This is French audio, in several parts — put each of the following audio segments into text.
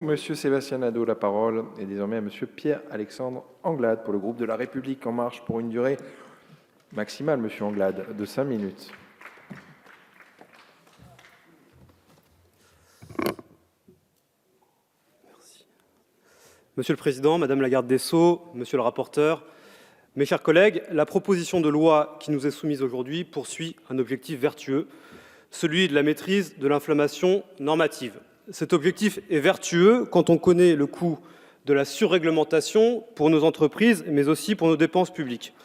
Monsieur Sébastien Nadeau, la parole est désormais à Monsieur Pierre-Alexandre Anglade pour le groupe de La République En Marche pour une durée maximale, Monsieur Anglade, de 5 minutes. Merci. Monsieur le Président, Madame la Garde des Sceaux, Monsieur le rapporteur, mes chers collègues, la proposition de loi qui nous est soumise aujourd'hui poursuit un objectif vertueux, celui de la maîtrise de l'inflation normative. Cet objectif est vertueux quand on connaît le coût de la surréglementation pour nos entreprises, mais aussi pour nos dépenses publiques.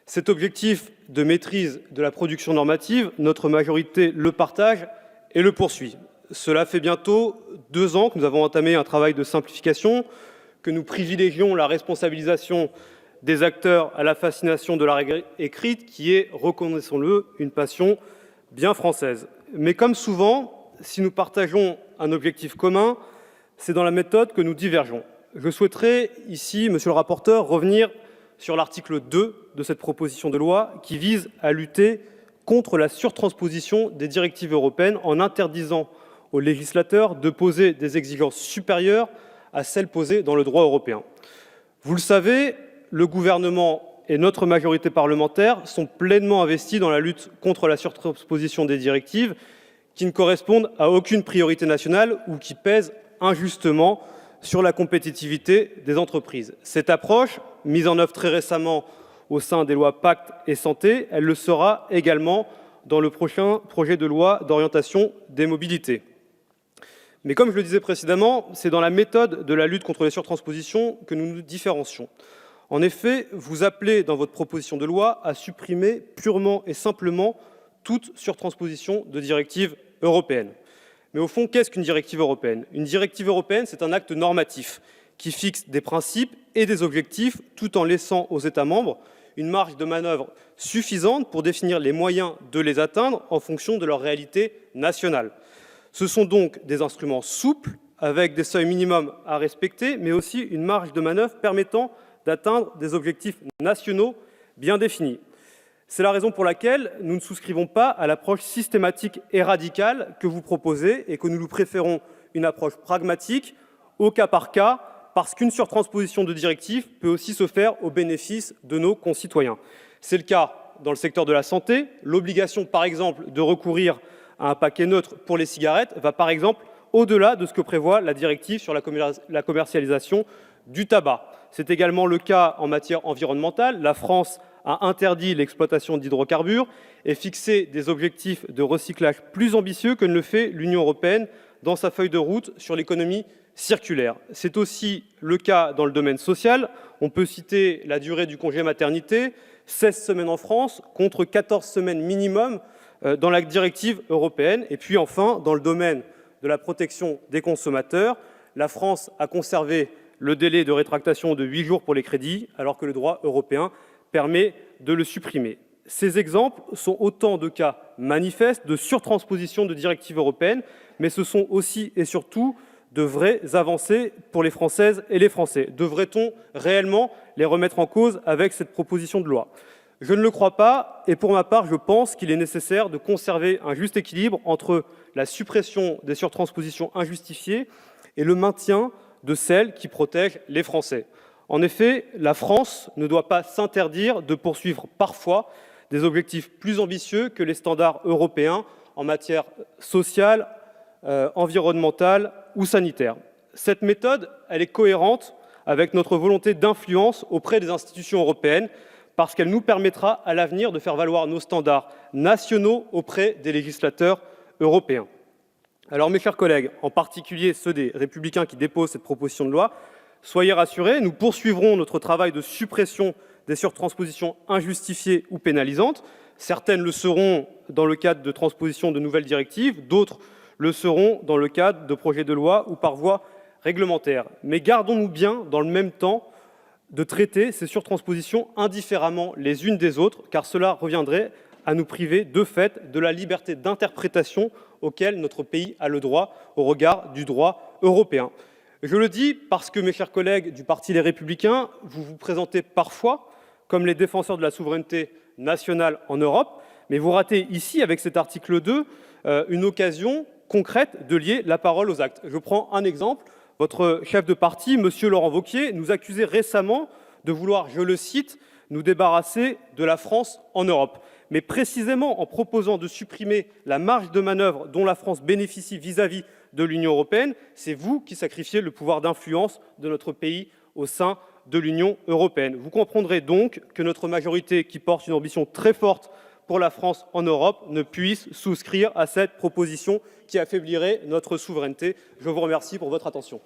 Cet objectif de maîtrise de la production normative, notre majorité le partage et le poursuit. Cela fait bientôt 2 ans que nous avons entamé un travail de simplification, que nous privilégions la responsabilisation des acteurs à la fascination de la règle écrite, qui est, reconnaissons-le, une passion bien française. Mais comme souvent, si nous partageons un objectif commun, c'est dans la méthode que nous divergeons. Je souhaiterais ici, monsieur le rapporteur, revenir sur l'article 2 de cette proposition de loi qui vise à lutter contre la surtransposition des directives européennes en interdisant aux législateurs de poser des exigences supérieures à celles posées dans le droit européen. Vous le savez, le gouvernement et notre majorité parlementaire sont pleinement investis dans la lutte contre la surtransposition des directives qui ne correspondent à aucune priorité nationale ou qui pèsent injustement sur la compétitivité des entreprises. Cette approche, mise en œuvre très récemment au sein des lois Pacte et Santé, elle le sera également dans le prochain projet de loi d'orientation des mobilités. Mais comme je le disais précédemment, c'est dans la méthode de la lutte contre les surtranspositions que nous nous différencions. En effet, vous appelez dans votre proposition de loi à supprimer purement et simplement toute surtransposition de directives européennes. Mais au fond, qu'est-ce qu'une directive européenne? Une directive européenne, c'est un acte normatif qui fixe des principes et des objectifs tout en laissant aux États membres une marge de manœuvre suffisante pour définir les moyens de les atteindre en fonction de leur réalité nationale. Ce sont donc des instruments souples avec des seuils minimums à respecter, mais aussi une marge de manœuvre permettant d'atteindre des objectifs nationaux bien définis. C'est la raison pour laquelle nous ne souscrivons pas à l'approche systématique et radicale que vous proposez et que nous préférons une approche pragmatique, au cas par cas, parce qu'une surtransposition de directives peut aussi se faire au bénéfice de nos concitoyens. C'est le cas dans le secteur de la santé. L'obligation, par exemple, de recourir à un paquet neutre pour les cigarettes va, par exemple, au-delà de ce que prévoit la directive sur la commercialisation du tabac. C'est également le cas en matière environnementale. La France a interdit l'exploitation d'hydrocarbures et fixé des objectifs de recyclage plus ambitieux que ne le fait l'Union européenne dans sa feuille de route sur l'économie circulaire. C'est aussi le cas dans le domaine social. On peut citer la durée du congé maternité, 16 semaines en France contre 14 semaines minimum dans la directive européenne. Et puis enfin, dans le domaine de la protection des consommateurs, la France a conservé le délai de rétractation de 8 jours pour les crédits, alors que le droit européen permet de le supprimer. Ces exemples sont autant de cas manifestes de surtransposition de directives européennes, mais ce sont aussi et surtout de vraies avancées pour les Françaises et les Français. Devrait-on réellement les remettre en cause avec cette proposition de loi? Je ne le crois pas, et pour ma part, je pense qu'il est nécessaire de conserver un juste équilibre entre la suppression des surtranspositions injustifiées et le maintien de celles qui protègent les Français. En effet, la France ne doit pas s'interdire de poursuivre parfois des objectifs plus ambitieux que les standards européens en matière sociale, environnementale ou sanitaire. Cette méthode, elle est cohérente avec notre volonté d'influence auprès des institutions européennes parce qu'elle nous permettra à l'avenir de faire valoir nos standards nationaux auprès des législateurs européens. Alors mes chers collègues, en particulier ceux des Républicains qui déposent cette proposition de loi, soyez rassurés, nous poursuivrons notre travail de suppression des surtranspositions injustifiées ou pénalisantes. Certaines le seront dans le cadre de transposition de nouvelles directives, d'autres le seront dans le cadre de projets de loi ou par voie réglementaire. Mais gardons-nous bien, dans le même temps, de traiter ces surtranspositions indifféremment les unes des autres, car cela reviendrait à nous priver de fait de la liberté d'interprétation auquel notre pays a le droit au regard du droit européen. Je le dis parce que, mes chers collègues du Parti Les Républicains, vous vous présentez parfois comme les défenseurs de la souveraineté nationale en Europe, mais vous ratez ici, avec cet article 2, une occasion concrète de lier la parole aux actes. Je prends un exemple. Votre chef de parti, M. Laurent Wauquiez, nous accusait récemment de vouloir, je le cite, « nous débarrasser de la France en Europe ». Mais précisément en proposant de supprimer la marge de manœuvre dont la France bénéficie vis-à-vis de l'Union européenne, c'est vous qui sacrifiez le pouvoir d'influence de notre pays au sein de l'Union européenne. Vous comprendrez donc que notre majorité, qui porte une ambition très forte pour la France en Europe, ne puisse souscrire à cette proposition qui affaiblirait notre souveraineté. Je vous remercie pour votre attention.